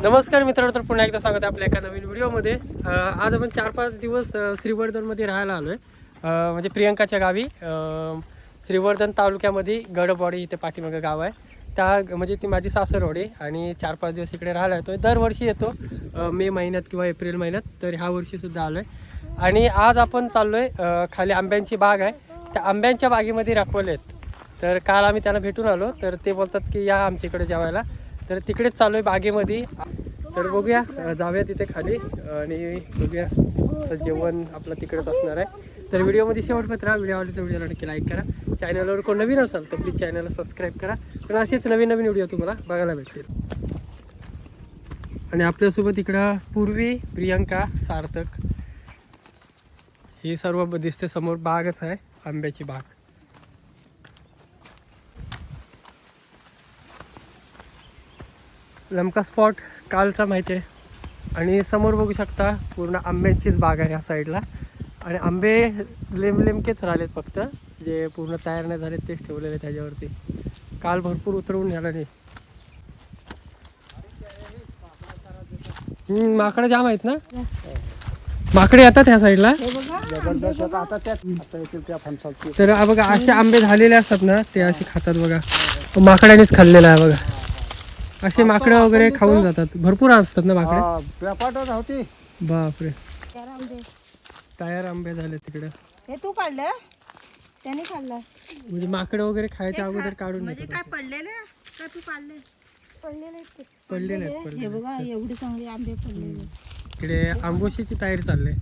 नमस्कार मित्रांनो, तर पुन्हा एकदा स्वागत आहे आपल्या एका नवीन व्हिडिओमध्ये. आज आपण 4-5 दिवस श्रीवर्धनमध्ये राहायला आलो आहे. म्हणजे प्रियंकाच्या गावी. श्रीवर्धन तालुक्यामध्ये गडबवाडी इथे पाठीमागं गाव आहे. त्या म्हणजे ती माझी सासरवाडी आणि 4-5 दिवस इकडे राहायला येतो. दरवर्षी येतो मे महिन्यात किंवा एप्रिल महिन्यात. तर ह्या वर्षीसुद्धा आलो आहे. आणि आज आपण चाललो आहे, खाली आंब्यांची बाग आहे, त्या आंब्यांच्या बागेमध्ये राखवले आहेत. तर काल आम्ही त्यांना भेटून आलो, तर ते बोलतात की या आमच्या इकडे जेवायला. तर तिकडेच चालू आहे बागेमध्ये. तर बघूया, जाऊया तिथे खाली आणि बघूया जेवण आपलं तिकडेच असणार आहे. तर व्हिडिओमध्ये शेवटपर्यंत राहा. व्हिडिओ आवडला तर व्हिडिओला नक्की लाईक करा. चॅनलवर कोण नवीन असाल तर प्लीज चॅनलला सबस्क्राईब करा, कारण असेच नवीन नवीन व्हिडिओ तुम्हाला बघायला भेटतील. आणि आपल्यासोबत इकडं पूर्वी, प्रियंका, सार्थक, ही सर्व दिसते समोर. बागच आहे, आंब्याची बाग. नेमका स्पॉट कालचा माहिती आहे. आणि समोर बघू शकता पूर्ण आंब्यांचीच बाग आहे ह्या साईडला. आणि आंबे लेमलेमकेच राहिलेत, फक्त जे पूर्ण तयार नाही झालेत तेच ठेवलेले त्याच्यावरती. काल भरपूर उतरवून न्याला नाही. माकडं जाम आहेत ना, माकडे येतात ह्या साईडला. तर बघा असे आंबे झालेले असतात ना, ते असे खातात बघा. माकडानेच खाल्लेला आहे बघा. असे माकडं वगैरे खाऊन जातात. भरपूर असतात ना माकडे. बापरे, तयार आंबे झाले तिकडे. हे तू काढलं, त्याने काढलं. म्हणजे माकडं वगैरे खायच्या अगोदर काढून म्हणजे काय पडलेले का तू काढले? पडलेले आहेत. हे बघा एवढे चांगले आंबे पडलेले. इकडे आंबोशीची तयारी चालली.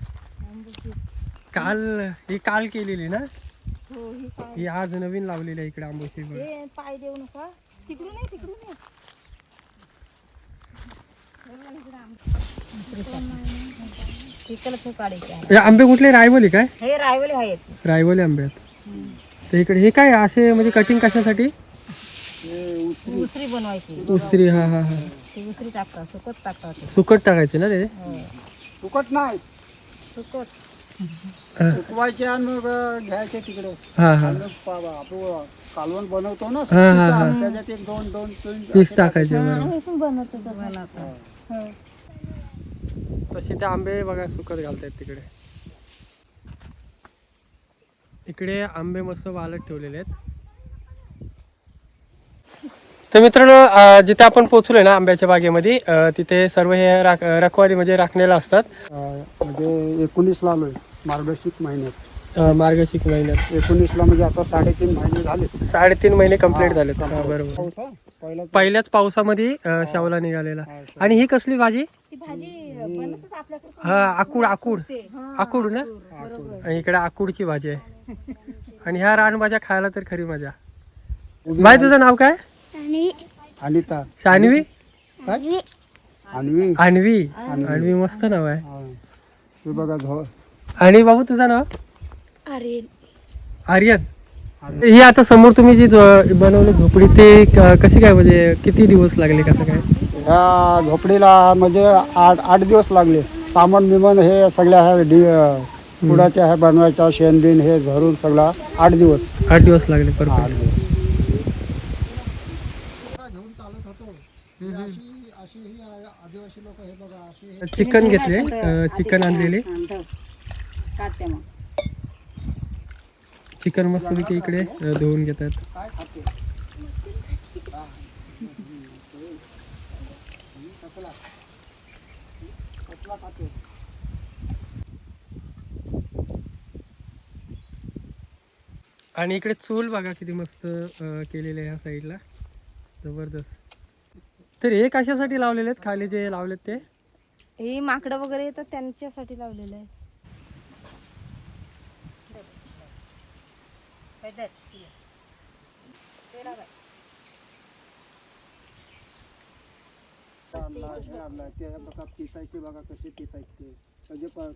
काल केलेली ना. हो, ही आज नवीन लावलेली आहे इकडे आंबोशी. हे पाय देऊ नका, तिकडून नाही, तिकडून नाही. हे आंबे कुठले, रायवली काय? हे रायवले आहेत. रायवली आंबे आहेत. तर इकडे हे काय असे, म्हणजे कटिंग कशासाठी? उसरी बनवायची. उसरी. हा हा हा. ती उसरी टाकतात, सुकत टाकतात. सुकट टाकायचे ना ते. सुकट नाही, सुकत सुकवायचे आणि मग घ्यायचे तिकडे. हा हा. आपण कालवण बनवतो ना, हा हा हा. त्याच्यात एक दोन दोन पीस टाकायचे. आम्ही पण बनवतो. तसे ते आंबे बघा सुकत घालतायत तिकडे. इकडे आंबे मस्त वालत ठेवलेले आहेत. तर मित्रांनो, जिथे आपण पोहोचलोय ना आंब्याच्या बागेमध्ये, तिथे सर्व हे रखवाली म्हणजे राखणेला असतात. म्हणजे 19ला आलोय मार्गशीर्ष महिन्यात. मार्गशीर्ष महिन्यात 19ला, म्हणजे आता 3.5 महिने झाले. 3.5 महिने कंप्लीट झालेत. बरोबर. पहिल्याच पावसामध्ये शावला निघालेला. आणि ही कसली भाजी? ती भाजी बनवतात आपल्याकडे. हा, आकुड. आकुड ना. आणि इकडे आकुडची भाजी आहे. आणि ह्या रानभाज्या खायला तर खरी मजा. बाई, तुझं नाव काय? अनिता. शान्वी. अन्वी. अन्वी मस्त नाव आहे. हे बघा. आणि बाबू, तुझं नाव? आर्यन. आर्यन. ही आता समोर तुम्ही जी बनवली झोपडी, ते कशी काय, म्हणजे किती दिवस लागले, कसं काय? ह्या झोपडीला म्हणजे 8 दिवस लागले. सामान बिमान हे सगळ्या कुडाच्या हे बनवायचा, शेणबिन हे धरून सगळा 8 दिवस. 8 दिवस लागले. परफेक्ट. 8 दिवस. चिकन घेतले, चिकन आणलेले. चिकन मस्त पैकी इकडे धुवून घेतात. आणि इकडे चूल बघा किती मस्त केलेले आहे ह्या साईडला. जबरदस्त. तर हे कशासाठी लावलेले आहेत, खाली जे लावलेत ते? ही माकडं वगैरे येतात त्यांच्यासाठी लावलेलं आहे. ते बघा पिसायचे, बघा कसे पिसायचे,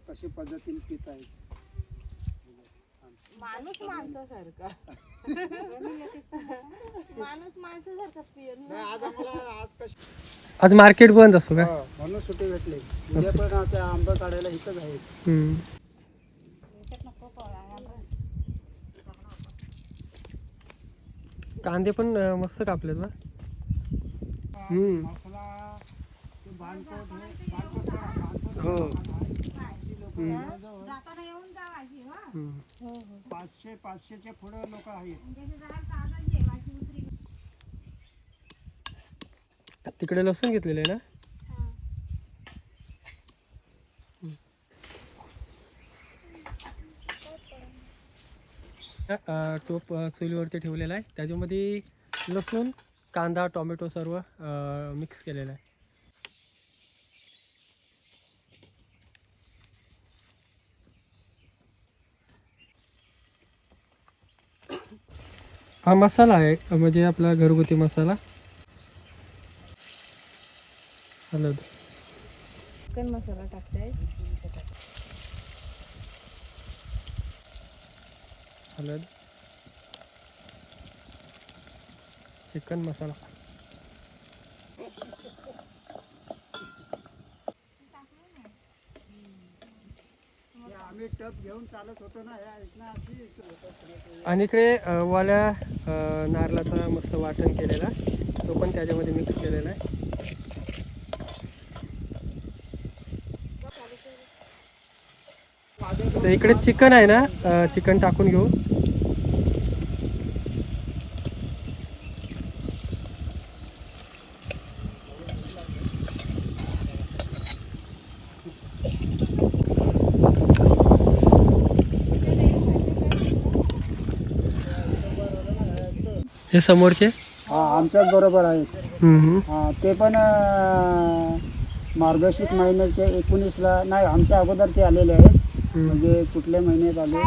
कसे पद्धतीने पिसायचे. माणूस माणसासारखा. आज मार्केट बंद असतो का? म्हणून सुट्टी भेटली. उद्या पण त्या आंबा काढायला इथंच आहे. कांदे पण मस्त कापलेत ना. मसाला हो. हो हो 500च्या पुढे लोक आहेत. तिकडे लसूण घेतलेलं आहे ना. टोप चुलीवरती ठेवलेला आहे. त्याच्यामध्ये लसूण, कांदा, टोमॅटो सर्व मिक्स केलेलं आहे. हा मसाला आहे, म्हणजे आपला घरगुती मसाला. हळद, चिकन मसाला टाकताय. हळद, चिकन मसाला. आम्ही टप घेऊन चालत होतो ना, या इथनं अशी आणि इकडे वाल्या नारळाचा मस्त वाटण केलेला, तो पण त्याच्यामध्ये मिक्स केलेला आहे. तर इकडे चिकन आहे ना, चिकन टाकून घेऊ. हे समोरचे हा आमच्याच बरोबर आहे. हम्म. हा ते पण मार्गशीर्ष महिन्याच्या 19ला नाही, आमच्या अगोदर ते आलेले आहेत. म्हणजे कुठल्या महिन्यात आले?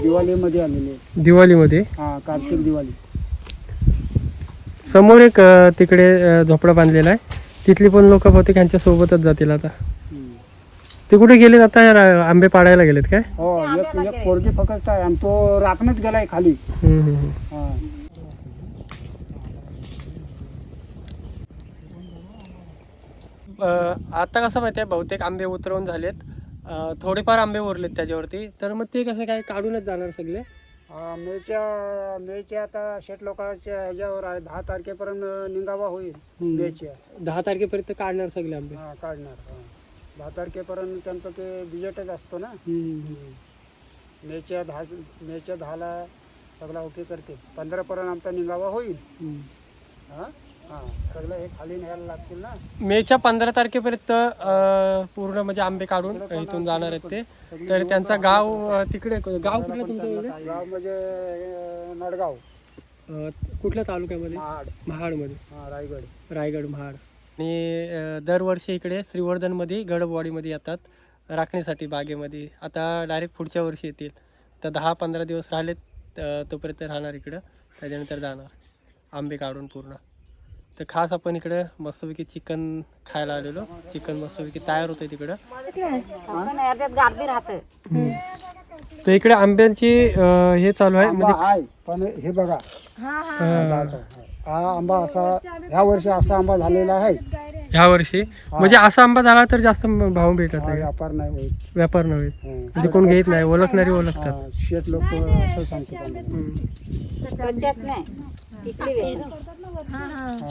दिवाळीमध्ये आलेले आहेत. दिवाळीमध्ये हा कार्तिक दिवाळी. समोर एक तिकडे झोपडा बांधलेला आहे, तिथली पण लोक बहुतेक यांच्या सोबतच जातील आता. ते कुठे गेलेत आता? आंबे पाडायला गेलेत काय? हो, एक पोरगी फक्त आहे आणि तो राखणच गेलाय खाली. हा. आता कसं माहिती आहे, बहुतेक आंबे उतरवून झालेत, थोडेफार आंबे उरलेत त्याच्यावरती. तर मग ते कसं काय काढूनच जाणार सगळे. मेच्या आता शेट लोकांच्या ह्याच्यावर आहे. 10 तारखेपर्यंत निघावा होईल. मेच्या 10 तारखेपर्यंत काढणार सगळे आंबे. हा काढणार. 10 तारखेपर्यंत त्यांचं ते बिजेटच असतो ना. मेच्या 10ला सगळा ओके करते. 15 पर्यंत आमचा निघावा होईल. हा हा सगळं हे खाली न्यायला लागतील ना. मेच्या 15 तारखेपर्यंत पूर्ण म्हणजे आंबे काढून इथून जाणार आहेत ते. तर त्यांचा गाव तिकडे, गाव कुठलं तुमचं? गाव म्हणजे नडगाव. कुठल्या तालुक्यामध्ये? महाडमध्ये. हा रायगड महाड. आणि दरवर्षी इकडे श्रीवर्धनमध्ये गडबवाडीमध्ये येतात राखणीसाठी बागेमध्ये. आता डायरेक्ट पुढच्या वर्षी येतील. तर 10-15 दिवस राहिलेत तोपर्यंत राहणार इकडं, त्याच्यानंतर जाणार आंबे काढून पूर्ण. तर खास आपण इकडे मस्तपैकी चिकन खायला आलेलो. चिकन मस्तपैकी तयार होतं तिकडं. तर इकडे आंब्यांची हे चालू आहे. आंबा आहे पण हे बघा, हा आंबा असा ह्या वर्षी असा आंबा झालेला आहे. ह्या वर्षी म्हणजे असा आंबा झाला तर जास्त भाव भेटत नाही, व्यापार नाही होईल. व्यापार नव्हे, म्हणजे कोण घेत नाही, ओळखणारी ओळखतात. शेत लोक असं सांगतात.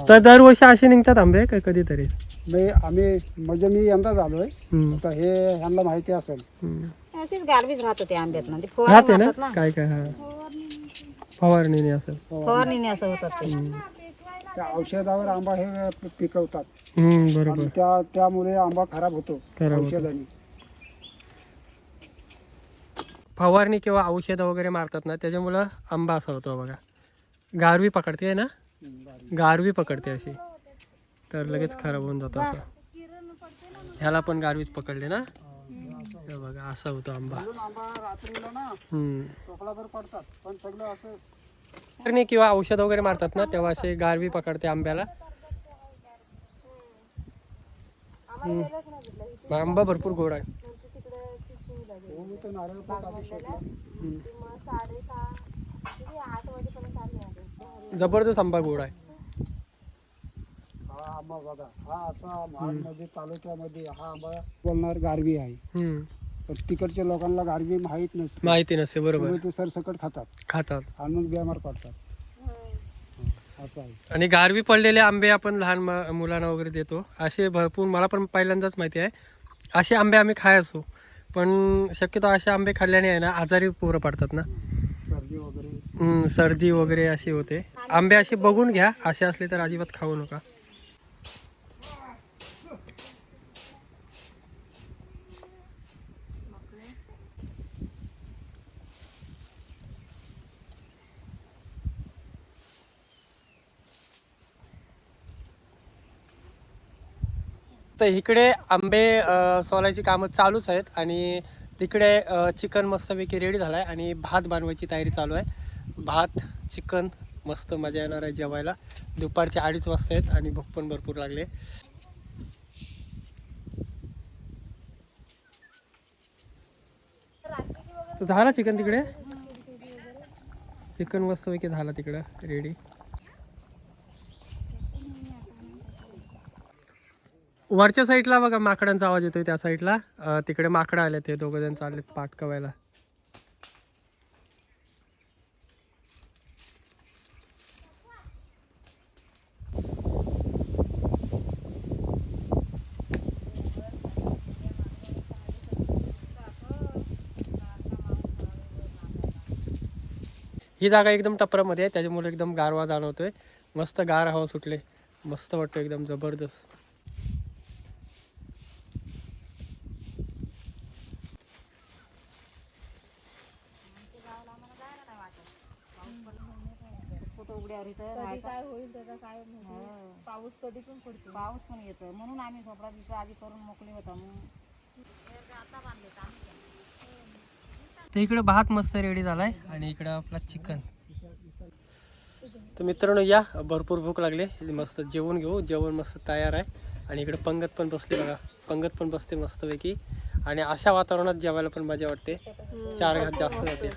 तर दरवर्षी असे निघतात आंबे काय कधीतरी? म्हणजे मी यंदाच आलोय. आता हे ह्यांना माहिती असेल. गारबीच राहत होते आंब्यात ना, राहते ना काय काय. हा फवारणी असेल, फवारणी असं होतात ते. त्या औषधावर आंबा हे पिकवतात. बरोबर. आणि त्यामुळे आंबा खराब होतो औषधाने. फवारणी किंवा औषधं वगैरे मारतात ना, त्याच्यामुळं आंबा असा होतो बघा. गारवी पकडते ना, गारवी पकडते अशी, तर लगेच खराब होऊन जातो असं. ह्याला पण गारवीच पकडले ना, हे बघा असा होतो आंबा. फवारणी किंवा औषध वगैरे मारतात ना, तेव्हा असे गारवी पकडते आंब्याला. आंबा भरपूर गोड आहे. जबरदस्त आंबा गोड आहे. हा आंबा बघा, हा असा महाडमध्ये तालुक्यामध्ये हा आंबा बोलणार गारवी आहे. पण तिकडच्या लोकांना गारवी माहिती नसते. बरोबर. ते सरसकट खातात आणि मग बेमार पडतात. असं आहे. आणि गारवी पडलेले आंबे आपण लहान मुलांना वगैरे देतो. असे भरपूर मला पण पहिल्यांदाच माहिती आहे. असे आंबे आम्ही खायचो, पण शक्यतो असे आंबे खाल्ल्याने आहे ना आजारी पोरं पडतात ना. सर्दी वगैरे सर्दी वगैरे अशी होते. आंबे असे बघून घ्या, असे असले तर अजिबात खाऊ नका. तर इकडे आंबे सोलायची कामं चालूच आहेत आणि तिकडे चिकन मस्तपैकी रेडी झाला आहे आणि भात बनवायची तयारी चालू आहे. भात चिकन मस्त मजा येणार आहे जेवायला. दुपारचे 2:30 वाजता आहेत आणि भूक पण भरपूर लागले. झाला चिकन तिकडे, चिकन मस्तपैकी झाला तिकडं रेडी. वरच्या साईडला बघा माकडांचा आवाज येतोय, त्या साईडला तिकडे माकडं आले, ते दोघं जण चाललेत पाठकवायला. ही जागा एकदम टपरामध्ये आहे, त्याच्यामुळे एकदम गारवा जाणवतोय. मस्त गार हवा सुटले, मस्त वाटतं एकदम जबरदस्त. पाऊस कधी पण पडतो, पाऊस पण येतो म्हणून आम्ही झोपडा दिवसा आधी करून मोकळे होता. तर इकडे भात मस्त रेडी झालाय आणि इकडे आपला चिकन. तर मित्रांनो या, भरपूर भूक लागली, मस्त जेवण घेऊ. जेवण मस्त तयार आहे आणि इकडे पंगत पण बसली बघा, पंगत पण बसते मस्तपैकी. आणि अशा वातावरणात जेवायला पण मजा वाटते. 4 घात जास्त जाते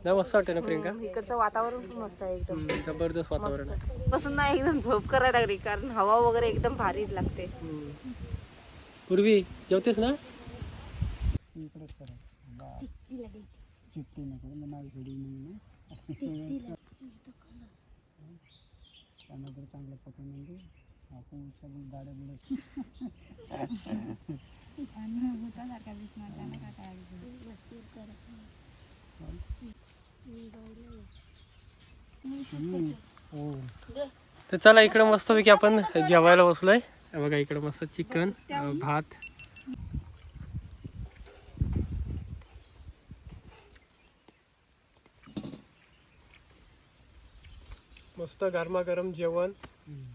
ना, मस्त वाटते ना प्रियंका. इकडचं वातावरण पण मस्त आहे, एकदम जबरदस्त वातावरण आहे. पसंत नाही, एकदम झोप करायला लागली कारण हवा वगैरे एकदम भारी लागते. पूर्वी जेवतेस ना. इकडेच सर चिट्टी नको नाही घडी म्हणून त्यांना जर चांगलं पटवून म्हणजे आपण सगळी गाड्या तर चला इकडे मस्तपैकी आपण जेवायला बसलोय. बघा इकडे मस्त चिकन भात. मस्त गरमागरम जेवण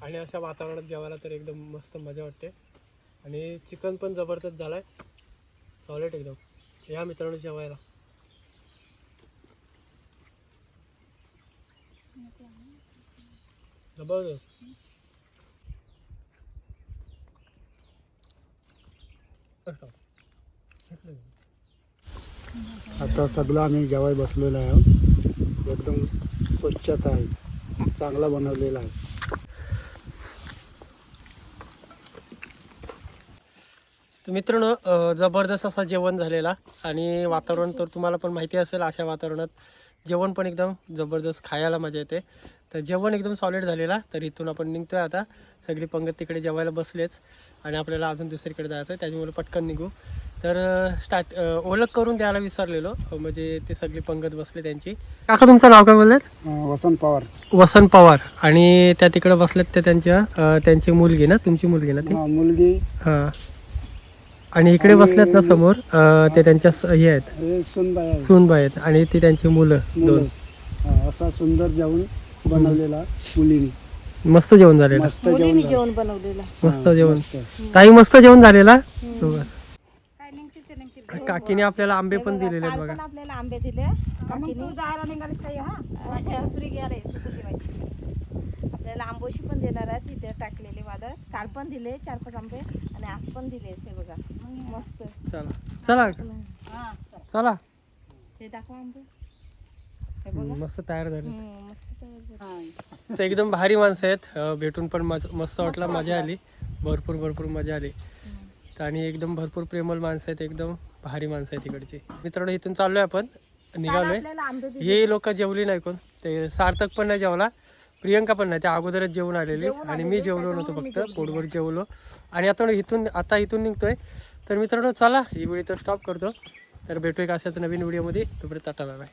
आणि अशा वातावरणात जेवायला तर एकदम मस्त मजा वाटते. आणि चिकन पण जबरदस्त झालाय, सॉलिड एकदम. या मित्रांनो जेवायला. जबरदस्त. आता सगळं आम्ही जेवाय बसलेलो आहोत. एकदम स्वच्छता आहे, चांगला बनवलेला आहे. तर मित्रांनो जबरदस्त असा जेवण झालेला आणि वातावरण तर तुम्हाला पण माहिती असेल, अशा वातावरणात जेवण पण एकदम जबरदस्त, खायला मजा येते. तर जेवण एकदम सॉलिड झालेला. तर इथून आपण निघतोय आता. सगळी पंगत तिकडे जेवायला बसलेच आणि आपल्याला अजून दुसरीकडे जायचं आहे, त्याच्यामुळे पटकन निघू. तर ओळख करून द्यायला विसरलेलो, म्हणजे ते सगळी पंगत बसले त्यांची. काका तुमचं नाव काय बोललेत? वसंत पवार. वसंत पवार. आणि त्या तिकडे बसलेत ते त्यांची मुलगी ना, तुमची मुलगी ना ती? मुलगी. हां. आणि इकडे बसल्यात ना समोर ते त्यांच्या हे आहेत, सूनबाई आहेत आणि ती त्यांची मुलं 2. असा सुंदर जेवण बनवलेला मुलीने. मस्त जेवण झालेलं, मस्त जेवण बनवलेलं. मस्त जेवण. ताई मस्त जेवण झालेला. काकीने आपल्याला आंबे पण दिलेले आहेत बघा. आपल्याला आंबे दिले. आपल्याला आंबोशी पण देणार आहे तिथे टाकलेले वादळ. काल पण दिले 4-5 आंबे आणि आज पण दिले. ते बघा मस्त. चला चला चला, ते दाखवा आंबे. मस्त तयार झाले. मस्त तयार. तर एकदम भारी माणसं आहेत. भेटून पण मस्त वाटलं, मजा आली, भरपूर मजा आली. आणि एकदम भरपूर प्रेमळ माणसं आहेत, एकदम भारी माणसं आहेत तिकडची. मित्रांनो इथून चाललोय आपण, निघालोय. हे लोक जेवली नाही कोण, ते सार्थक पण नाही जेवला, प्रियंका पण नाही, त्या अगोदरच जेवून आलेली आणि मी जेवलो नव्हतो, फक्त पोटभर जेवलो. आणि आता इथून निघतोय. तर मित्रांनो चला ही व्हिडिओ तर स्टॉप करतो. तर भेटू एक अशाच नवीन व्हिडिओमध्ये. तोपर्यंत टाटा बाय बाय.